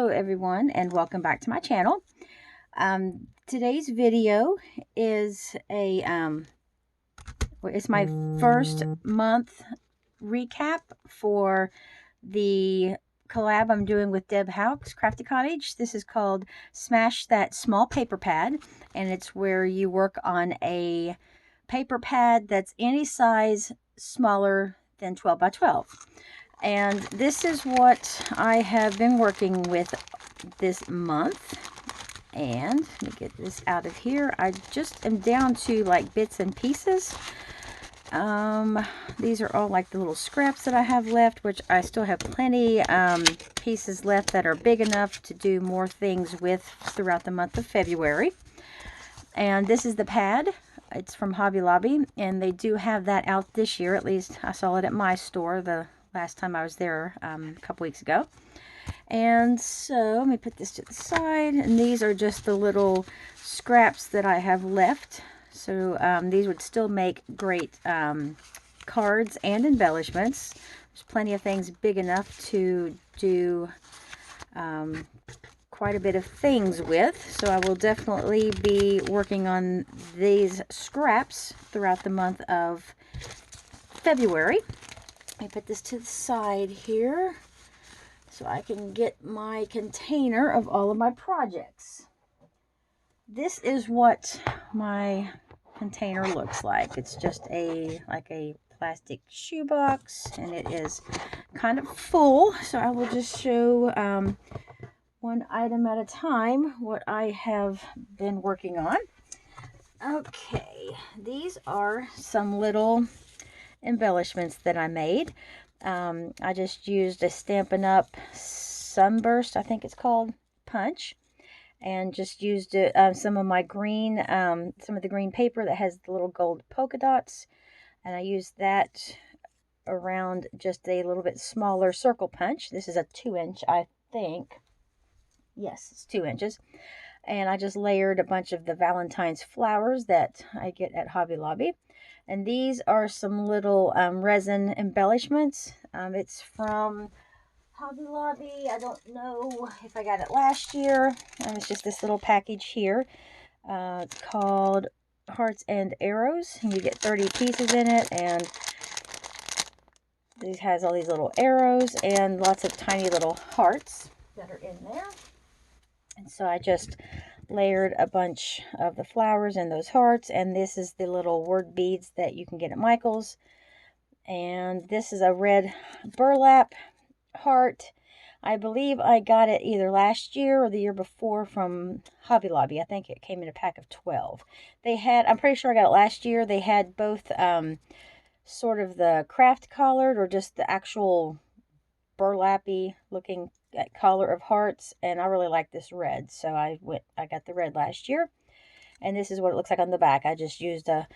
Hello everyone, and welcome back to my channel. Today's video is it's my first month recap for the collab I'm doing with Deb Houck's Crafty Cottage. This is called Smash That Small Paper Pad, and it's where you work on a paper pad that's any size smaller than 12 by 12. And this is what I have been working with this month. And let me get this out of here. I just am down to like bits and pieces. These are all like the little scraps that I have left, which I still have plenty pieces left that are big enough to do more things with throughout the month of February. And this is the pad. It's from Hobby Lobby, and they do have that out this year. At least I saw it at my store the last time I was there a couple weeks ago. And so let me put this to the side, and these are just the little scraps that I have left. So these would still make great cards and embellishments. There's plenty of things big enough to do quite a bit of things with, so I will definitely be working on these scraps throughout the month of February. Let me put this to the side here so I can get my container of all of my projects. This is what my container looks like. It's just like a plastic shoebox, and it is kind of full, so I will just show one item at a time what I have been working on. Okay, these are some little embellishments that I made. I just used a Stampin' Up! Sunburst, I think it's called, punch, and just used some of my green, some of the green paper that has the little gold polka dots, and I used that around just a little bit smaller circle punch. This is a 2-inch, I think. Yes, it's 2 inches. And I just layered a bunch of the Valentine's flowers that I get at Hobby Lobby. And these are some little resin embellishments. It's from Hobby Lobby. I don't know if I got it last year. It's just this little package here. It's called Hearts and Arrows. And you get 30 pieces in it. And this has all these little arrows and lots of tiny little hearts that are in there. And so I just layered a bunch of the flowers and those hearts, and this is the little word beads that you can get at Michael's. And this is a red burlap heart. I believe I got it either last year or the year before from Hobby Lobby. I think it came in a pack of 12. They had, I'm pretty sure I got it last year. They had both sort of the craft collared or just the actual burlappy looking collar of hearts, and I really like this red, so I got the red last year. And this is what it looks like on the back. I just used a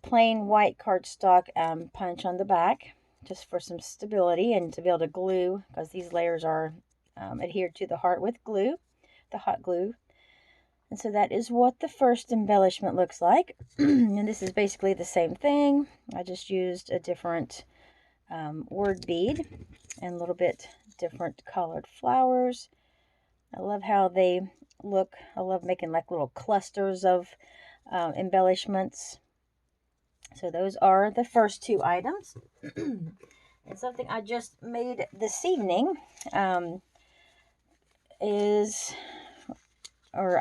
plain white cardstock punch on the back just for some stability and to be able to glue, because these layers are adhered to the heart with glue, the hot glue. And so that is what the first embellishment looks like. And this is basically the same thing. I just used a different word bead and a little bit different colored flowers. I love how they look. I love making like little clusters of embellishments. So those are the first two items. And something I just made this evening I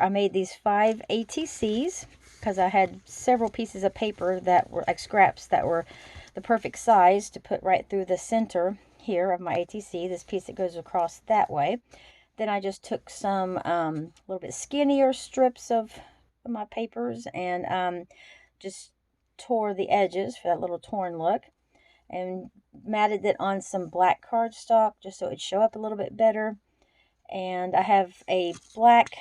made these 5 ATCs because I had several pieces of paper that were like scraps that were the perfect size to put right through the center here of my ATC, this piece that goes across that way. Then I just took some little bit skinnier strips of my papers and just tore the edges for that little torn look and matted it on some black cardstock just so it'd show up a little bit better. And I have a black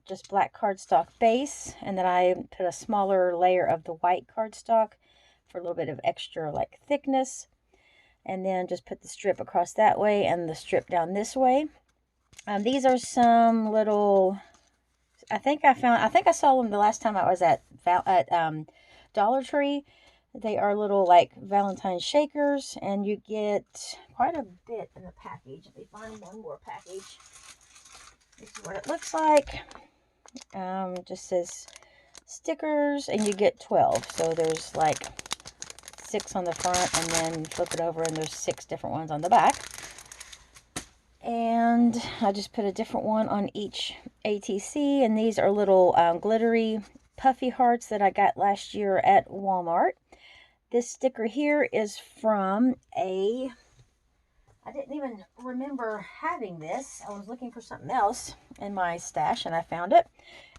cardstock base, and then I put a smaller layer of the white cardstock for a little bit of extra like thickness, and then just put the strip across that way and the strip down this way. These are some little, I think I saw them the last time I was at Dollar Tree. They are little like Valentine shakers, and you get quite a bit in the package. Let me find one more package. This is what it looks like. Just says stickers, and you get 12. So there's like 6 on the front, and then flip it over, and there's 6 different ones on the back. And I just put a different one on each ATC, and these are little glittery puffy hearts that I got last year at Walmart. This sticker here is from I didn't even remember having this. I was looking for something else in my stash, and I found it.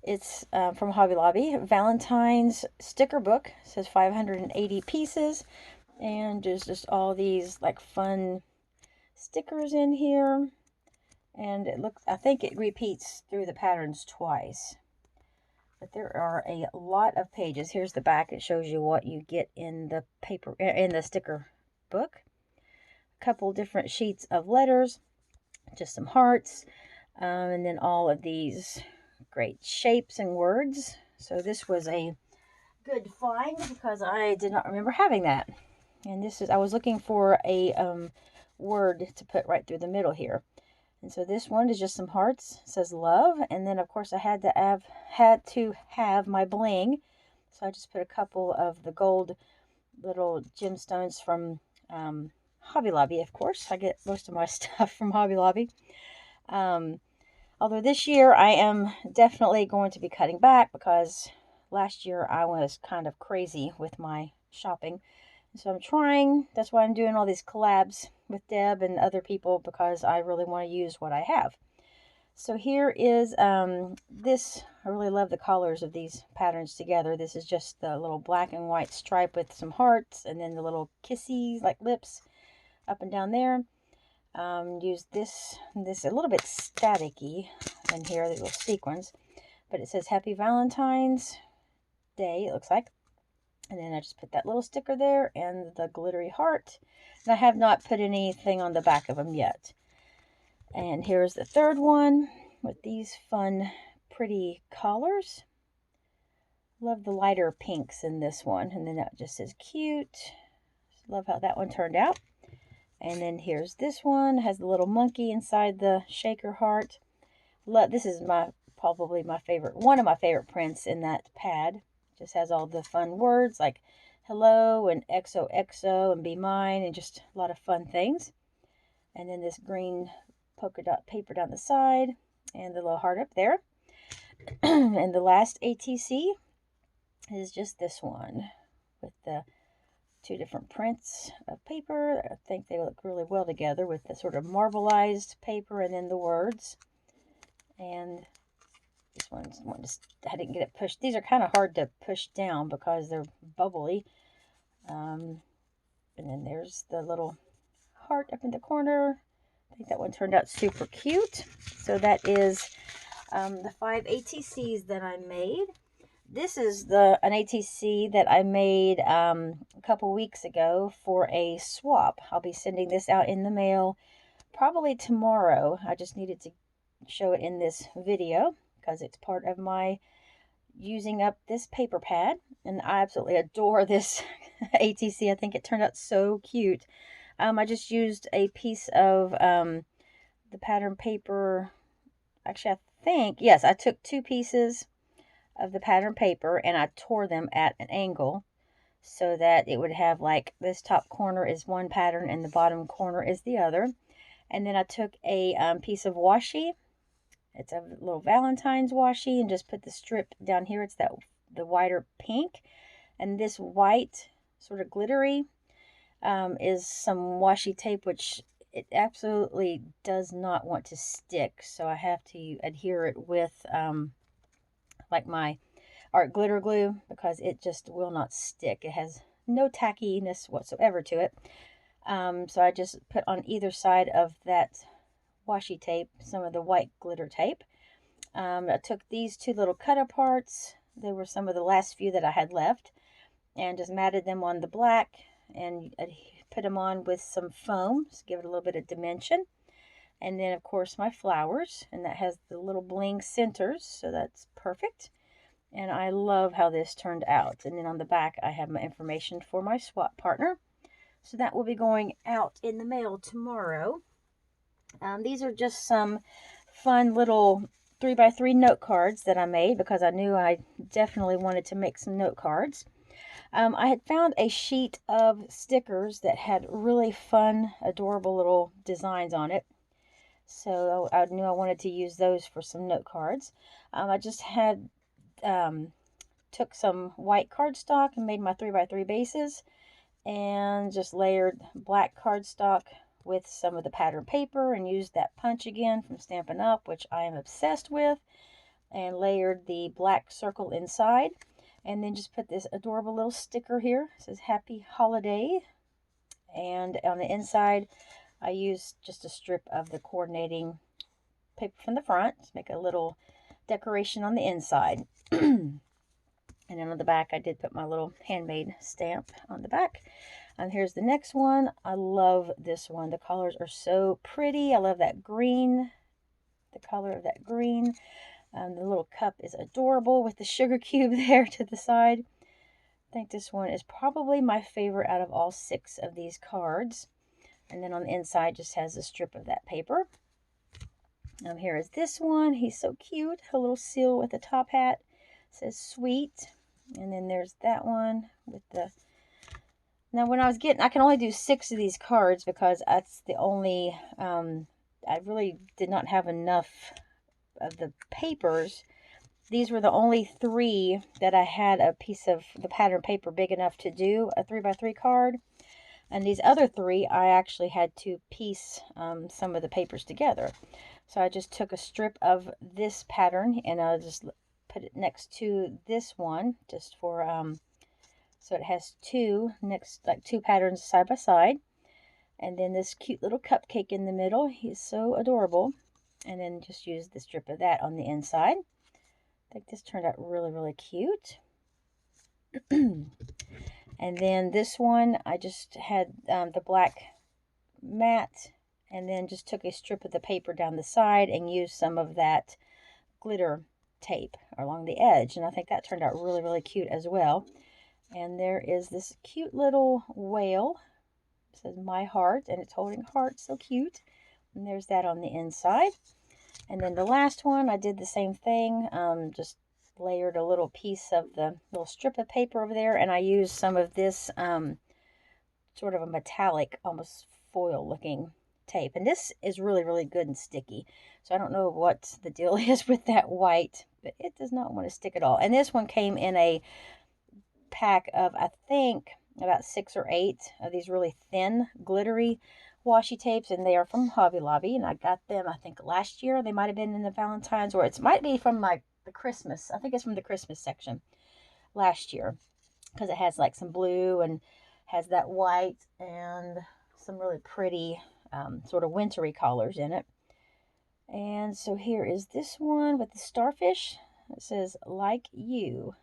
It's from Hobby Lobby. Valentine's sticker book. It says 580 pieces. And there's just all these like fun stickers in here. And it looks, I think it repeats through the patterns twice. But there are a lot of pages. Here's the back. It shows you what you get in the paper, in the sticker book. A couple different sheets of letters, just some hearts, and then all of these great shapes and words. So this was a good find because I did not remember having that. And this is, I was looking for a word to put right through the middle here. And so this one is just some hearts. It says love. And then of course I had to have my bling. So I just put a couple of the gold little gemstones from Hobby Lobby, of course. I get most of my stuff from Hobby Lobby. Although this year I am definitely going to be cutting back because last year I was kind of crazy with my shopping. So I'm trying, that's why I'm doing all these collabs with Deb and other people, because I really want to use what I have. So here is this. I really love the colors of these patterns together. This is just the little black and white stripe with some hearts, and then the little kissy like lips up and down there. Use this a little bit staticky in here, the little sequins, but it says Happy Valentine's Day, it looks like. And then I just put that little sticker there and the glittery heart. And I have not put anything on the back of them yet. And here's the third one with these fun, pretty collars. Love the lighter pinks in this one. And then that just says cute. Love how that one turned out. And then here's this one. It has the little monkey inside the shaker heart. This is probably my favorite, one of my favorite prints in that pad. Just has all the fun words like hello and XOXO and be mine, and just a lot of fun things. And then this green polka dot paper down the side, and the little heart up there. And the last ATC is just this one with the 2 different prints of paper. I think they look really well together with the sort of marbleized paper and then the words. And this one just, I didn't get it pushed. These are kind of hard to push down because they're bubbly. And then there's the little heart up in the corner. I think that one turned out super cute. So that is the 5 ATCs that I made. This is an ATC that I made a couple weeks ago for a swap. I'll be sending this out in the mail probably tomorrow. I just needed to show it in this video because it's part of my using up this paper pad, and I absolutely adore this ATC. I think it turned out so cute. I just used a piece of the pattern paper. Actually, I think, yes, I took 2 pieces of the pattern paper and I tore them at an angle so that it would have, like, this top corner is one pattern and the bottom corner is the other. And then I took a piece of washi. It's a little Valentine's washi, and just put the strip down here. It's the whiter pink, and this white sort of glittery is some washi tape, which it absolutely does not want to stick. So I have to adhere it with like my art glitter glue, because it just will not stick. It has no tackiness whatsoever to it. So I just put on either side of that washi tape some of the white glitter tape. I took these 2 little cut aparts. They were some of the last few that I had left, and just matted them on the black and put them on with some foam to give it a little bit of dimension. And then of course my flowers, and that has the little bling centers, so that's perfect. And I love how this turned out. And then on the back I have my information for my swap partner. So that will be going out in the mail tomorrow. These are just some fun little 3x3 note cards that I made because I knew I definitely wanted to make some note cards. I had found a sheet of stickers that had really fun, adorable little designs on it. So I knew I wanted to use those for some note cards. I just had took some white cardstock and made my 3x3 bases, and just layered black cardstock with some of the pattern paper and used that punch again from Stampin' Up, which I am obsessed with, and layered the black circle inside, and then just put this adorable little sticker here. It says Happy Holiday, and on the inside I used just a strip of the coordinating paper from the front to make a little decoration on the inside. And then on the back, I did put my little handmade stamp on the back. And here's the next one. I love this one. The colors are so pretty. I love that green, the color of that green. The little cup is adorable with the sugar cube there to the side. I think this one is probably my favorite out of all 6 of these cards. And then on the inside just has a strip of that paper. Here is this one. He's so cute. A little seal with a top hat. It says sweet. And then there's that one with the... Now when I was getting... I can only do 6 of these cards because that's the only... I really did not have enough of the papers. These were the only 3 that I had a piece of the pattern paper big enough to do a 3x3 card. And these other 3, I actually had to piece some of the papers together. So I just took a strip of this pattern and I just put it next to this one, just for so it has 2 patterns side by side. And then this cute little cupcake in the middle. He's so adorable. And then just use the strip of that on the inside. I think this turned out really, really cute. And then this one, I just had the black mat, and then just took a strip of the paper down the side and used some of that glitter tape along the edge. And I think that turned out really, really cute as well. And there is this cute little whale. It says My Heart, and it's holding a heart. So cute. And there's that on the inside. And then the last one, I did the same thing. Just layered a little piece of the little strip of paper over there, and I used some of this sort of a metallic, almost foil looking tape. And this is really, really good and sticky. So I don't know what the deal is with that white, but it does not want to stick at all. And this one came in a pack of, I think, about 6 or 8 of these really thin, glittery washi tapes, and they are from Hobby Lobby, and I got them, I think, last year. They might have been in the Valentine's, or it might be from the Christmas. I think it's from the Christmas section last year, because it has like some blue and has that white and some really pretty sort of wintry colors in it. And so here is this one with the starfish. It says Like You.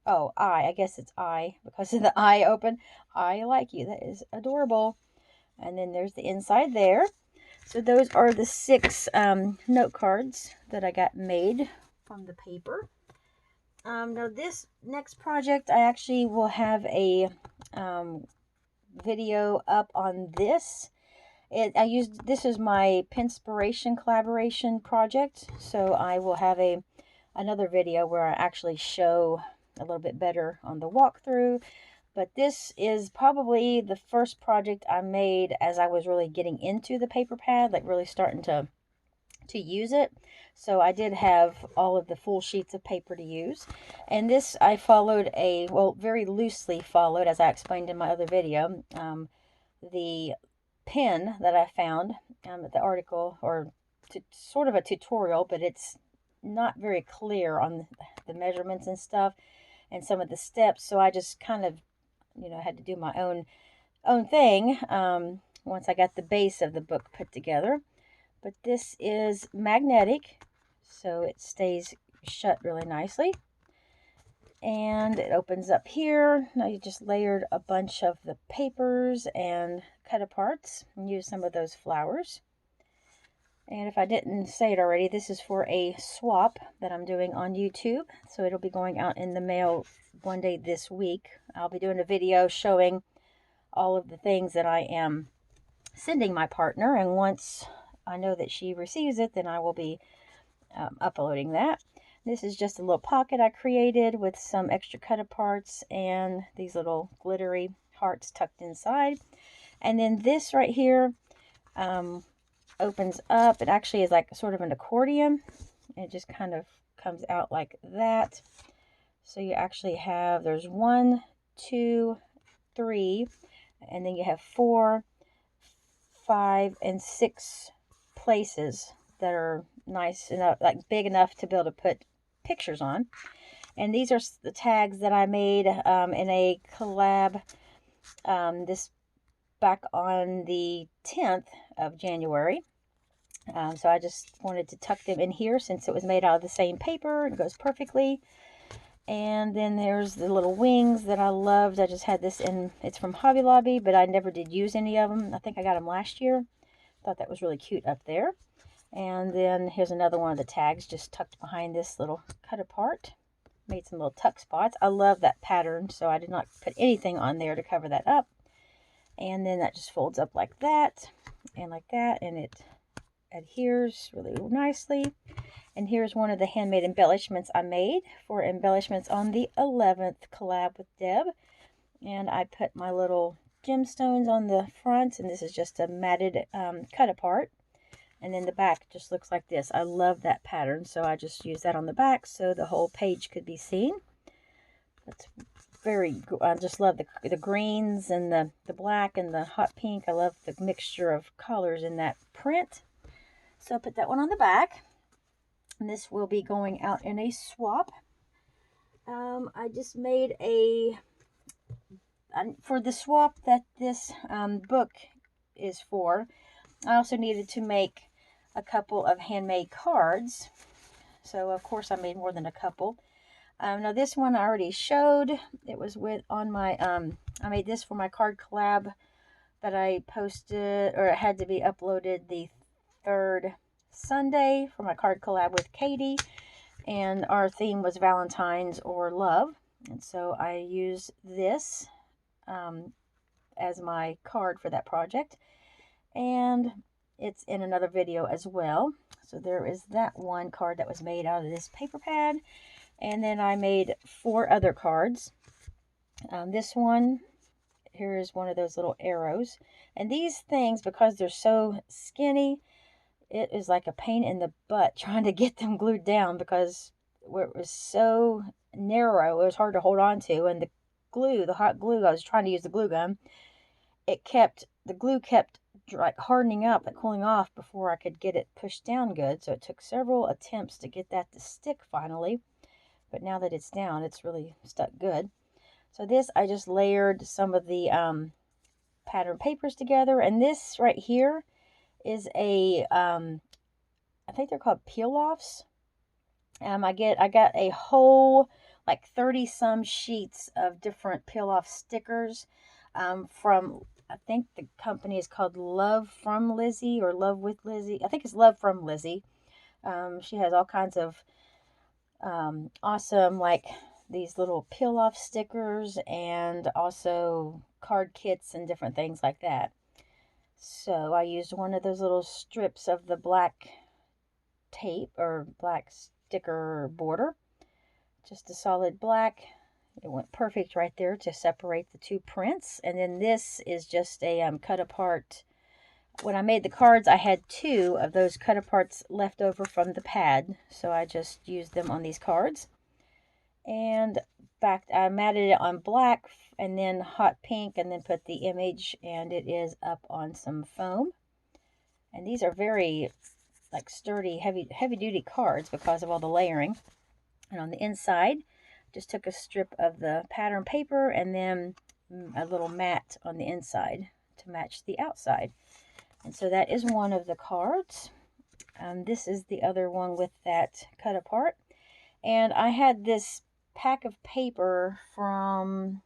Oh, I guess it's I because of the eye open. I like you. That is adorable. And then there's the inside there. So those are the 6 note cards that I got made from the paper. Now this next project, I actually will have a video up on this. This is my Pinspiration collaboration project, so I will have another video where I actually show a little bit better on the walkthrough. But this is probably the first project I made as I was really getting into the paper pad, like really starting to use it. So I did have all of the full sheets of paper to use. And this I followed very loosely followed, as I explained in my other video, the pen that I found at the article, or sort of a tutorial, but it's not very clear on the measurements and stuff and some of the steps. So I just kind of, had to do my own thing once I got the base of the book put together. But this is magnetic, so it stays shut really nicely. And it opens up here. Now you just layered a bunch of the papers and cut aparts and use some of those flowers. And if I didn't say it already, this is for a swap that I'm doing on YouTube. So it'll be going out in the mail one day this week. I'll be doing a video showing all of the things that I am sending my partner. And once I know that she receives it, then I will be uploading that. This is just a little pocket I created with some extra cut-aparts and these little glittery hearts tucked inside. And then this right here opens up. It actually is like sort of an accordion. It just kind of comes out like that. So you actually have, there's 1, 2, 3, and then you have 4, 5, and 6 places that are nice enough, like big enough to be able to put pictures on. And these are the tags that I made in a collab this back on the 10th of January. So I just wanted to tuck them in here since it was made out of the same paper. It goes perfectly. And then there's the little wings that I loved. I just had this in, it's from Hobby Lobby, but I never did use any of them. I think I got them last year. Thought that was really cute up there. And then here's another one of the tags just tucked behind this little cut apart. Made some little tuck spots. I love that pattern, so I did not put anything on there to cover that up. And then that just folds up like that, and it adheres really nicely. And here's one of the handmade embellishments I made for Embellishments on the 11th collab with Deb. And I put my little gemstones on the front, and this is just a matted cut apart. And then the back just looks like this. I love that pattern, so I just used that on the back so the whole page could be seen. That's very, I just love the greens and the black and the hot pink. I love the mixture of colors in that print. So I put that one on the back. And this will be going out in a swap. I just made for the swap that this book is for, I also needed to make a couple of handmade cards. So of course I made more than a couple. Now this one I already showed. It was on my, I made this for my card collab that I posted, or it had to be uploaded the 3rd Sunday for my card collab with Katie, and our theme was Valentine's or love, and so I used this as my card for that project, and it's in another video as well. So there is that one card that was made out of this paper pad, and then I made 4 other cards. This one here is one of those little arrows, and these things, because they're so skinny, it is like a pain in the butt trying to get them glued down, because where it was so narrow, it was hard to hold on to, and the glue, the hot glue, I was trying to use the glue gun, the glue kept like hardening up and cooling off before I could get it pushed down good. So it took several attempts to get that to stick finally, but now that it's down, it's really stuck good. So this, I just layered some of the pattern papers together, and this right here is a I think they're called peel-offs. I got a whole like 30 some sheets of different peel-off stickers from, I think the company is called Love from Lizzie or Love with Lizzie. I think it's Love from Lizzie. She has all kinds of awesome, like these little peel-off stickers, and also card kits and different things like that. So I used one of those little strips of the black tape or black sticker border, just a solid black. It went perfect right there to separate the 2 prints. And then this is just a cut apart. When I made the cards, I had 2 of those cut aparts left over from the pad, so I just used them on these cards. And I matted it on black and then hot pink, and then put the image, and it is up on some foam. And these are very like sturdy, heavy duty cards because of all the layering. And on the inside, just took a strip of the pattern paper and then a little mat on the inside to match the outside. And so that is one of the cards. This is the other one with that cut apart. And I had this pack of paper from,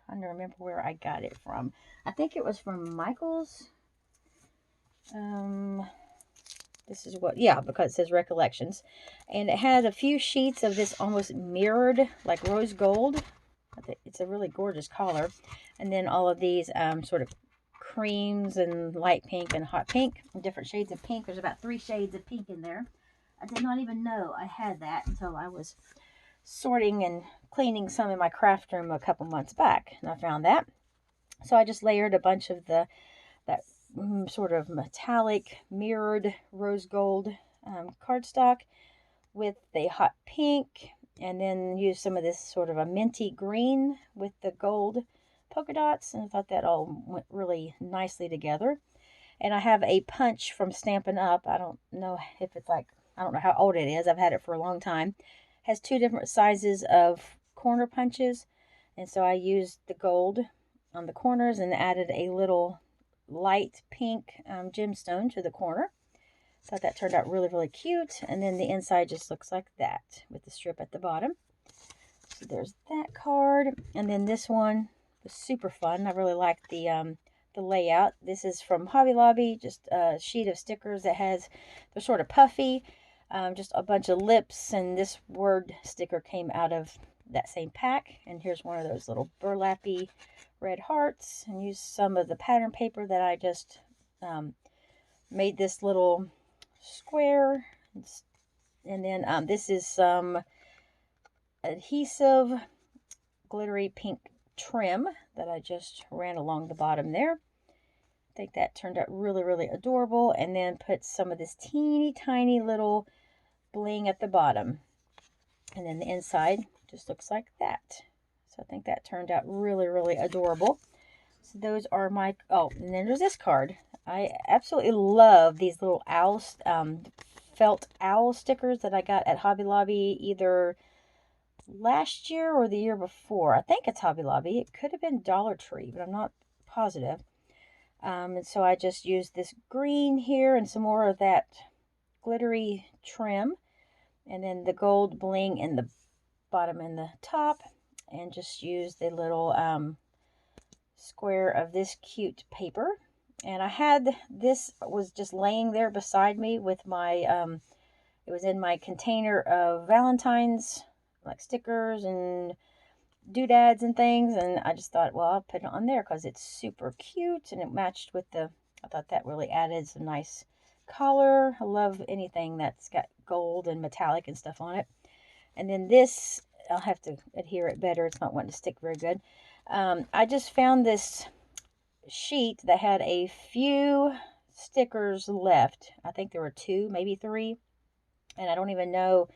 I'm trying to remember where I got it from. I think it was from Michael's. This is what, yeah, because it says Recollections. And it had a few sheets of this almost mirrored, like rose gold. It's a really gorgeous color. And then all of these sort of creams and light pink and hot pink, and different shades of pink. There's about 3 shades of pink in there. I did not even know I had that until I was sorting and cleaning some in my craft room a couple months back, and I found that. So I just layered a bunch of that sort of metallic mirrored rose gold cardstock with the hot pink, and then used some of this sort of a minty green with the gold polka dots, and I thought that all went really nicely together. And I have a punch from Stampin' Up. I don't know if it's like, I don't know how old it is. I've had it for a long time. It has 2 different sizes of corner punches, and so I used the gold on the corners and added a little light pink gemstone to the corner. Thought that turned out really, really cute. And then the inside just looks like that with the strip at the bottom. So there's that card. And then this one was super fun. I really liked the layout. This is from Hobby Lobby, just a sheet of stickers that has, they're sort of puffy, just a bunch of lips, and this word sticker came out of that same pack. And here's one of those little burlappy red hearts, and used some of the pattern paper that I just made this little square. And then this is some adhesive glittery pink trim that I just ran along the bottom there. I think that turned out really, really adorable. And then put some of this teeny tiny little bling at the bottom. And then the inside just looks like that. So I think that turned out really, really adorable. So those are my, oh, and then there's this card. I absolutely love these little owls, felt owl stickers that I got at Hobby Lobby either last year or the year before. I think it's Hobby Lobby. It could have been Dollar Tree, but I'm not positive. And so I just used this green here and some more of that glittery trim, and then the gold bling in the bottom and the top, and just used a little square of this cute paper. And I had this, was just laying there beside me with my it was in my container of Valentine's, like stickers and doodads and things, and I just thought, well, I'll put it on there because it's super cute and it matched with the, I thought that really added some nice color. I love anything that's got gold and metallic and stuff on it. And then this, I'll have to adhere it better. It's not wanting to stick very good. I just found this sheet that had a few stickers left. I think there were 2, maybe 3. And I don't even know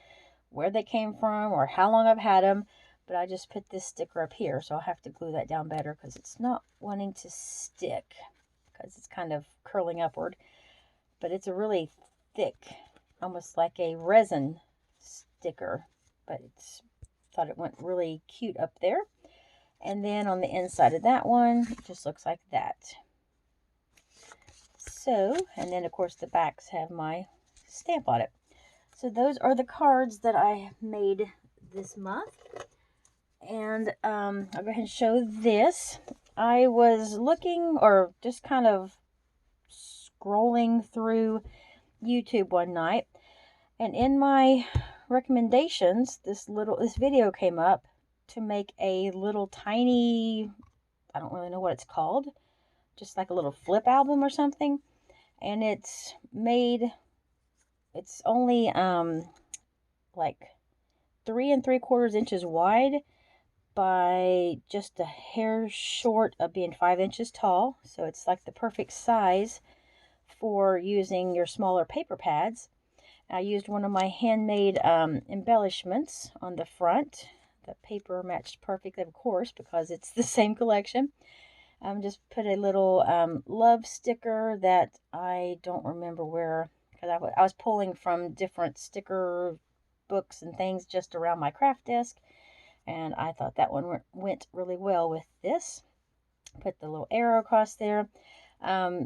where they came from or how long I've had them. But I just put this sticker up here. So I'll have to glue that down better because it's not wanting to stick. Because it's kind of curling upward. But it's a really thick, almost like a resin sticker. But it's, thought it went really cute up there. And then on the inside of that one, it just looks like that. So, and then of course the backs have my stamp on it. So those are the cards that I made this month. And I'll go ahead and show this. I was looking, or just kind of scrolling through YouTube one night, and in my recommendations, this video came up to make a little tiny, I don't really know what it's called, just like a little flip album or something. And it's made, it's only like 3 3/4 inches wide by just a hair short of being 5 inches tall. So it's like the perfect size for using your smaller paper pads. I used one of my handmade embellishments on the front. The paper matched perfectly, of course, because it's the same collection. Just put a little love sticker that I don't remember where, because I was pulling from different sticker books and things just around my craft desk, and I thought that one went really well with this. Put the little arrow across there.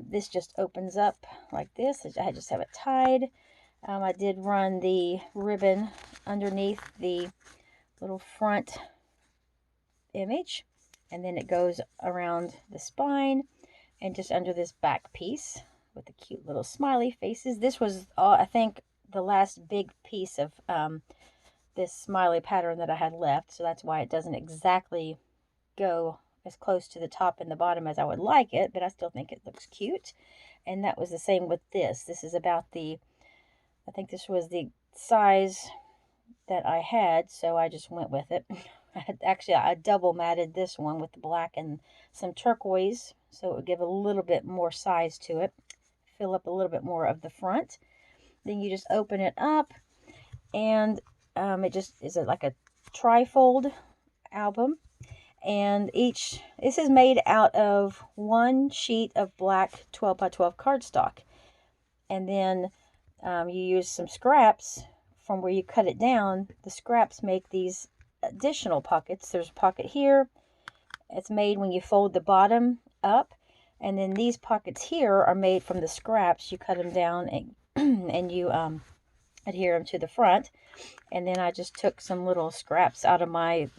This just opens up like this. I just have it tied. I did run the ribbon underneath the little front image, and then it goes around the spine and just under this back piece with the cute little smiley faces. This was, I think, the last big piece of this smiley pattern that I had left, so that's why it doesn't exactly go as close to the top and the bottom as I would like it, but I still think it looks cute. And that was the same with this. This is about the, I think this was the size that I had, so I just went with it. Actually, I double matted this one with the black and some turquoise, so it would give a little bit more size to it, fill up a little bit more of the front. Then you just open it up, and it just is like a trifold album. And this is made out of one sheet of black 12 by 12 cardstock. And then you use some scraps from where you cut it down. The scraps make these additional pockets. There's a pocket here. It's made when you fold the bottom up. And then these pockets here are made from the scraps. You cut them down and you adhere them to the front. And then I just took some little scraps out of my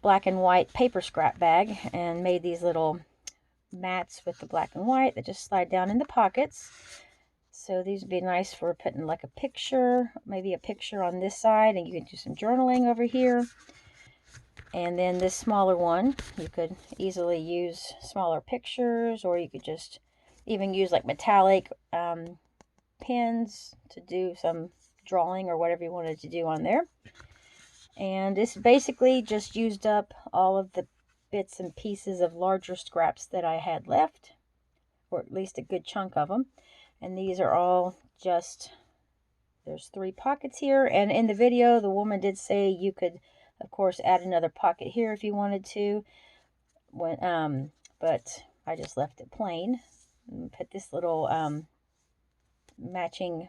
black and white paper scrap bag and made these little mats with the black and white that just slide down in the pockets. So these would be nice for putting like a picture, maybe a picture on this side, and you can do some journaling over here. And then this smaller one, you could easily use smaller pictures, or you could just even use like metallic pens to do some drawing or whatever you wanted to do on there. And this basically just used up all of the bits and pieces of larger scraps that I had left, or at least a good chunk of them. And these are all just, there's 3 pockets here. And in the video, the woman did say you could, of course, add another pocket here if you wanted to. But I just left it plain. And put this little matching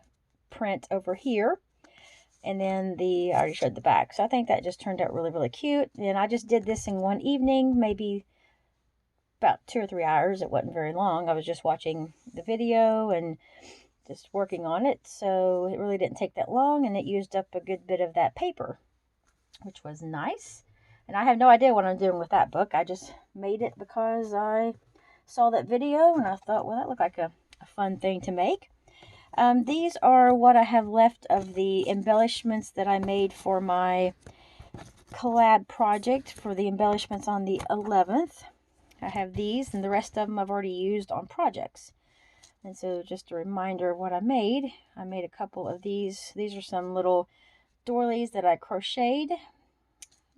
print over here. And then I already showed the back. So I think that just turned out really, really cute. And I just did this in one evening, maybe about 2 or 3 hours. It wasn't very long. I was just watching the video and just working on it. So it really didn't take that long. And it used up a good bit of that paper, which was nice. And I have no idea what I'm doing with that book. I just made it because I saw that video and I thought, well, that looked like a fun thing to make. These are what I have left of the embellishments that I made for my collab project for the embellishments on the 11th. I have these, and the rest of them I've already used on projects. And so just a reminder of what I made. I made a couple of these. These are some little doilies that I crocheted.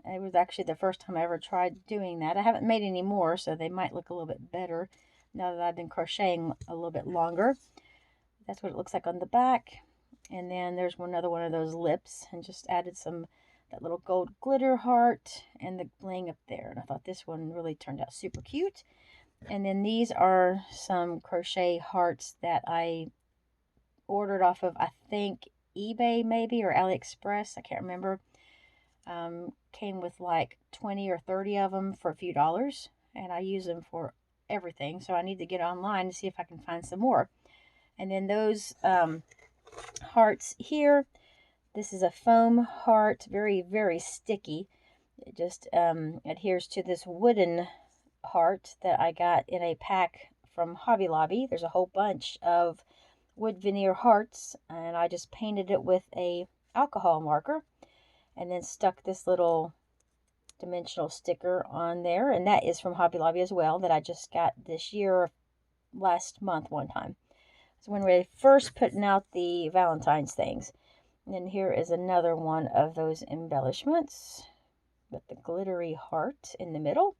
It was actually the first time I ever tried doing that. I haven't made any more, so they might look a little bit better now that I've been crocheting a little bit longer. That's what it looks like on the back. And then there's another one of those lips, and just added that little gold glitter heart and the bling up there. And I thought this one really turned out super cute. And then these are some crochet hearts that I ordered off of, I think, eBay maybe, or AliExpress. I can't remember. Came with like 20 or 30 of them for a few dollars. And I use them for everything. So I need to get online to see if I can find some more. And then those hearts here, this is a foam heart, very, very sticky. It just adheres to this wooden heart that I got in a pack from Hobby Lobby. There's a whole bunch of wood veneer hearts, and I just painted it with a alcohol marker and then stuck this little dimensional sticker on there. And that is from Hobby Lobby as well, that I just got this year, last month one time. So when we first putting out the Valentine's things. And then here is another one of those embellishments with the glittery heart in the middle.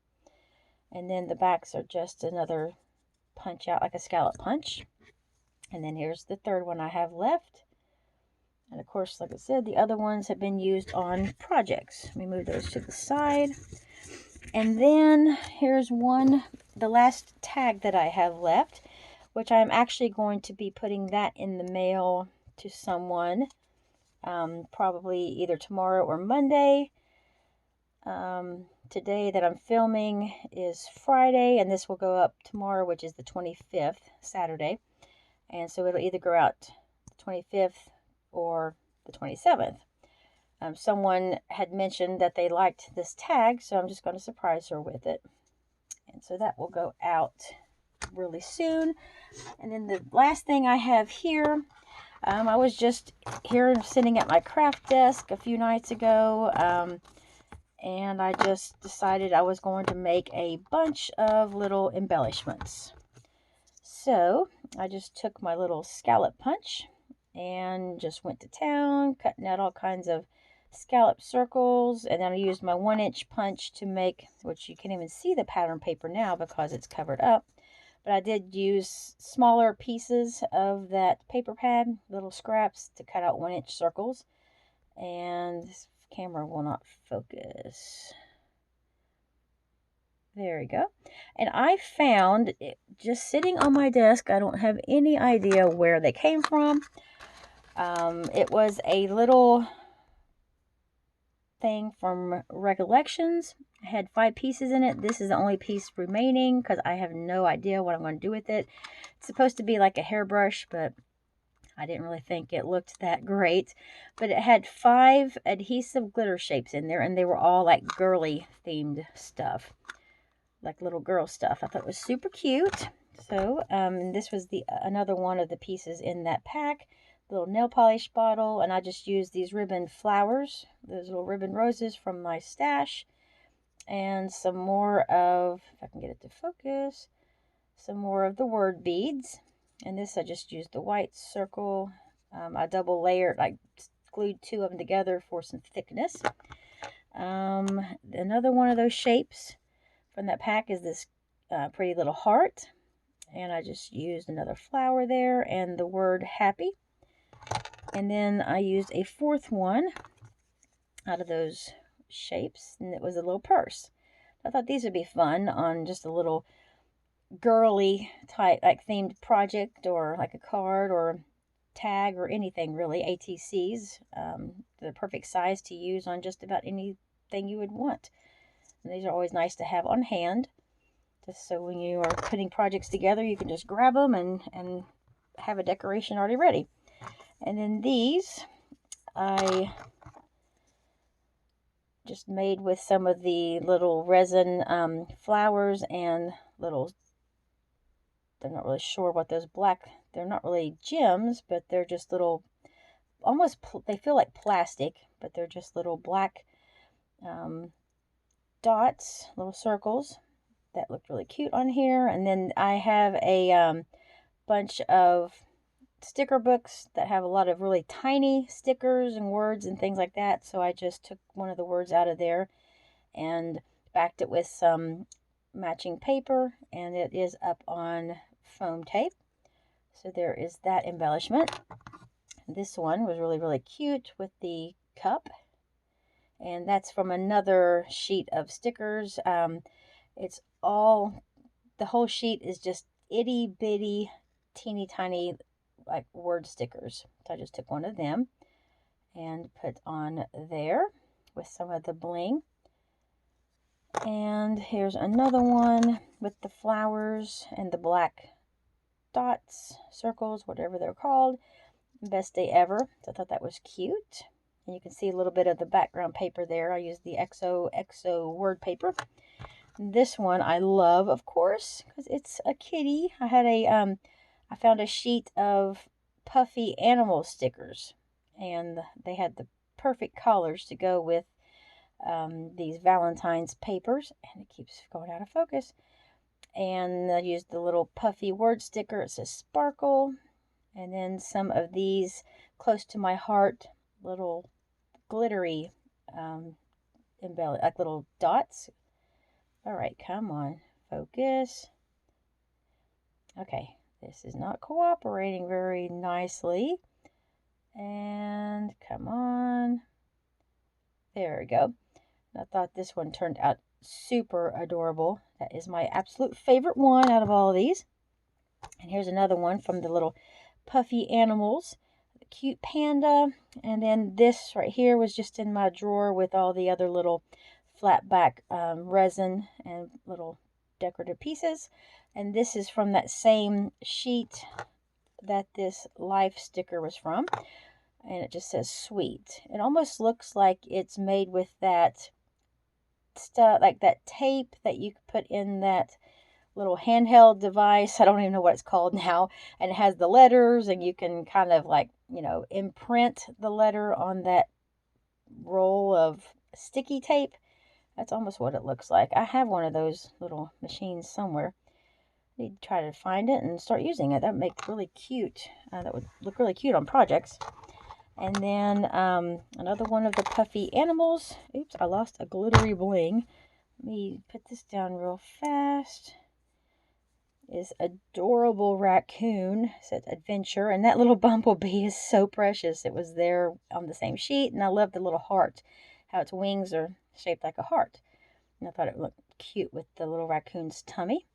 And then the backs are just another punch out, like a scallop punch. And then here's the third one I have left. And of course, like I said, the other ones have been used on projects. Let me move those to the side. And then here's the last tag that I have left, which I'm actually going to be putting that in the mail to someone, probably either tomorrow or Monday. Today that I'm filming is Friday, and this will go up tomorrow, which is the 25th, Saturday. And so it'll either go out the 25th or the 27th. Someone had mentioned that they liked this tag, so I'm just going to surprise her with it. And so that will go out really soon. And then the last thing I have here, I was just here sitting at my craft desk a few nights ago, and I just decided I was going to make a bunch of little embellishments. So I just took my little scallop punch and just went to town, cutting out all kinds of scallop circles, and then I used my 1-inch punch to make, which you can't even see the pattern paper now because it's covered up, but I did use smaller pieces of that paper pad, little scraps, to cut out 1-inch circles. And this camera will not focus. There we go. And I found it just sitting on my desk. I don't have any idea where they came from. It was a little thing from Recollections. It had 5 pieces in it. This is the only piece remaining because I have no idea what I'm going to do with it. It's supposed to be like a hairbrush, but I didn't really think it looked that great. But it had 5 adhesive glitter shapes in there, and they were all like girly themed stuff, like little girl stuff. I thought it was super cute. So this was another one of the pieces in that pack. Little nail polish bottle, and I just used these ribbon flowers, those little ribbon roses from my stash, and some more of, if I can get it to focus, some more of the word beads. And this I just used the white circle. I double layered, like glued 2 of them together for some thickness. Another one of those shapes from that pack is this pretty little heart, and I just used another flower there and the word happy. And then I used a 4th one out of those shapes, and it was a little purse. I thought these would be fun on just a little girly type, like themed project, or like a card or tag or anything really. ATCs, the perfect size to use on just about anything you would want. And these are always nice to have on hand, just so when you are putting projects together, you can just grab them and have a decoration already ready. And then these I just made with some of the little resin flowers and little, they're not really sure what those black, they're not really gems, but they're just little, almost, they feel like plastic, but they're just little black dots, little circles that looked really cute on here. And then I have a bunch of sticker books that have a lot of really tiny stickers and words and things like that. So I just took one of the words out of there and backed it with some matching paper, and it is up on foam tape. So there is that embellishment. This one was really, really cute with the cup, and that's from another sheet of stickers. It's all, the whole sheet is just itty bitty, teeny tiny, like word stickers. So I just took one of them and put on there with some of the bling. And here's another one with the flowers and the black dots, circles, whatever they're called. Best day ever. So I thought that was cute. And you can see a little bit of the background paper there. I used the XOXO word paper. This one I love, of course, because it's a kitty. I had I found a sheet of puffy animal stickers, and they had the perfect collars to go with these Valentine's papers, and it keeps going out of focus. And I used the little puffy word sticker. It says sparkle, and then some of these close to my heart, little glittery like little dots. All right, come on, focus. Okay, this is not cooperating very nicely. And come on. There we go. I thought this one turned out super adorable. That is my absolute favorite one out of all of these. And here's another one from the little puffy animals. The cute panda. And then this right here was just in my drawer with all the other little flat back resin and little decorative pieces. And this is from that same sheet that this life sticker was from, and it just says sweet. It almost looks like it's made with that stuff, like that tape that you could put in that little handheld device. I don't even know what it's called now. And it has the letters, and you can kind of like, you know, imprint the letter on that roll of sticky tape. That's almost what it looks like. I have one of those little machines somewhere. I need to try to find it and start using it. That would make really cute. That would look really cute on projects. And then another one of the puffy animals. Oops, I lost a glittery bling. Let me put this down real fast. Is adorable raccoon. It says adventure. And that little bumblebee is so precious. It was there on the same sheet. And I love the little heart. How its wings are shaped like a heart. And I thought it looked cute with the little raccoon's tummy.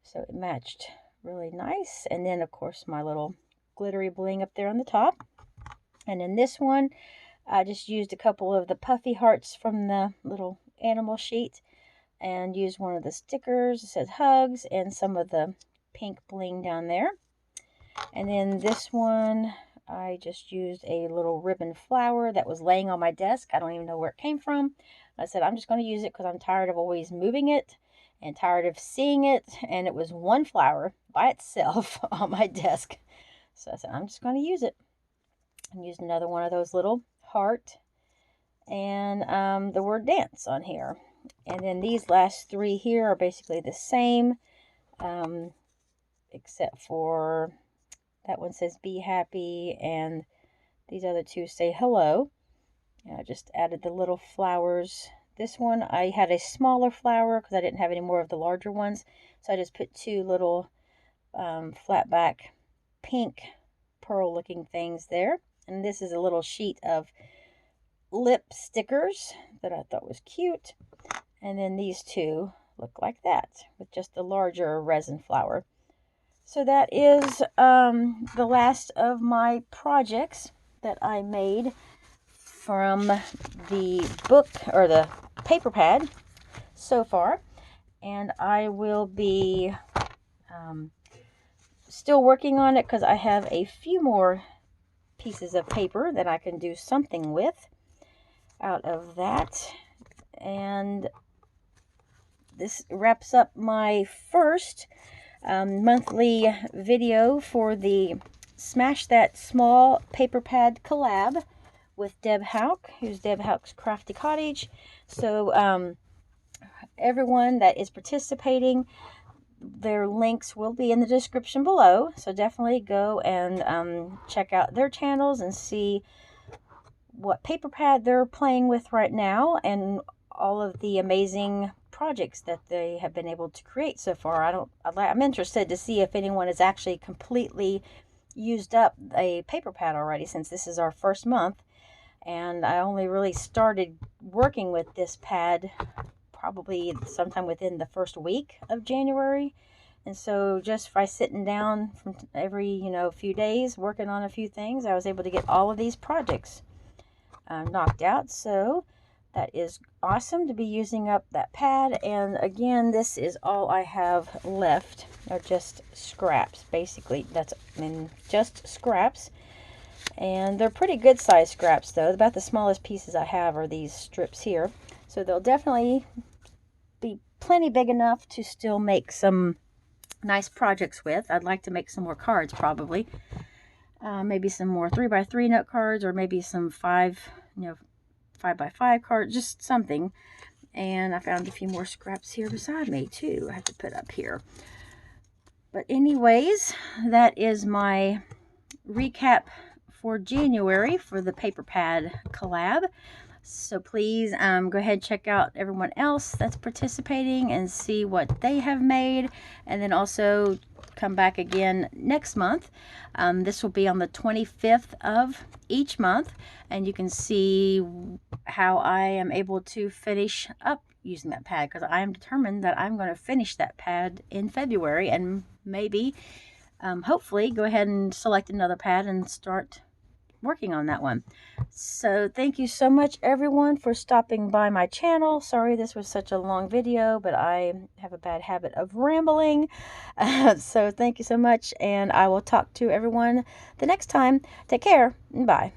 So it matched really nice. And then, of course, my little glittery bling up there on the top. And in this one, I just used a couple of the puffy hearts from the little animal sheet and used one of the stickers. It says hugs and some of the pink bling down there. And then this one, I just used a little ribbon flower that was laying on my desk. I don't even know where it came from. I said, I'm just going to use it because I'm tired of always moving it and tired of seeing it. And it was one flower by itself on my desk. So I said, I'm just going to use it. And used another one of those little heart and the word dance on here. And then these last three here are basically the same, except for that one says be happy and these other two say hello. And I just added the little flowers. This one I had a smaller flower because I didn't have any more of the larger ones. So I just put two little flat back pink pearl looking things there. And this is a little sheet of lip stickers that I thought was cute. And then these two look like that with just the larger resin flower. So that is the last of my projects that I made from the book or the paper pad so far. And I will be still working on it because I have a few more pieces of paper that I can do something with out of that. And this wraps up my first monthly video for the Smash That Small Paper Pad collab with Deb Houck, who's Deb Houck's Crafty Cottage. So everyone that is participating, their links will be in the description below. So definitely go and check out their channels and see what paper pad they're playing with right now and all of the amazing projects that they have been able to create so far. I'm interested to see if anyone has actually completely used up a paper pad already, since this is our first month. And I only really started working with this pad probably sometime within the first week of January. And so just by sitting down from every, few days, working on a few things, I was able to get all of these projects knocked out. So that is awesome to be using up that pad. And again, this is all I have left, are just scraps. Basically, just scraps. And they're pretty good size scraps though. About the smallest pieces I have are these strips here. So they'll definitely be plenty big enough to still make some nice projects with. I'd like to make some more cards probably. Maybe some more 3x3 note cards, or maybe some 5x5 cards, just something. And I found a few more scraps here beside me too. I have to put up here. But anyways, that is my recap for January for the paper pad collab. So please go ahead and check out everyone else that's participating and see what they have made. And then also come back again next month. This will be on the 25th of each month. And you can see how I am able to finish up using that pad, because I am determined that I'm going to finish that pad in February, and maybe hopefully go ahead and select another pad and start working on that one. So thank you so much everyone for stopping by my channel. Sorry this was such a long video, but I have a bad habit of rambling. So thank you so much, and I will talk to everyone the next time. Take care. Bye.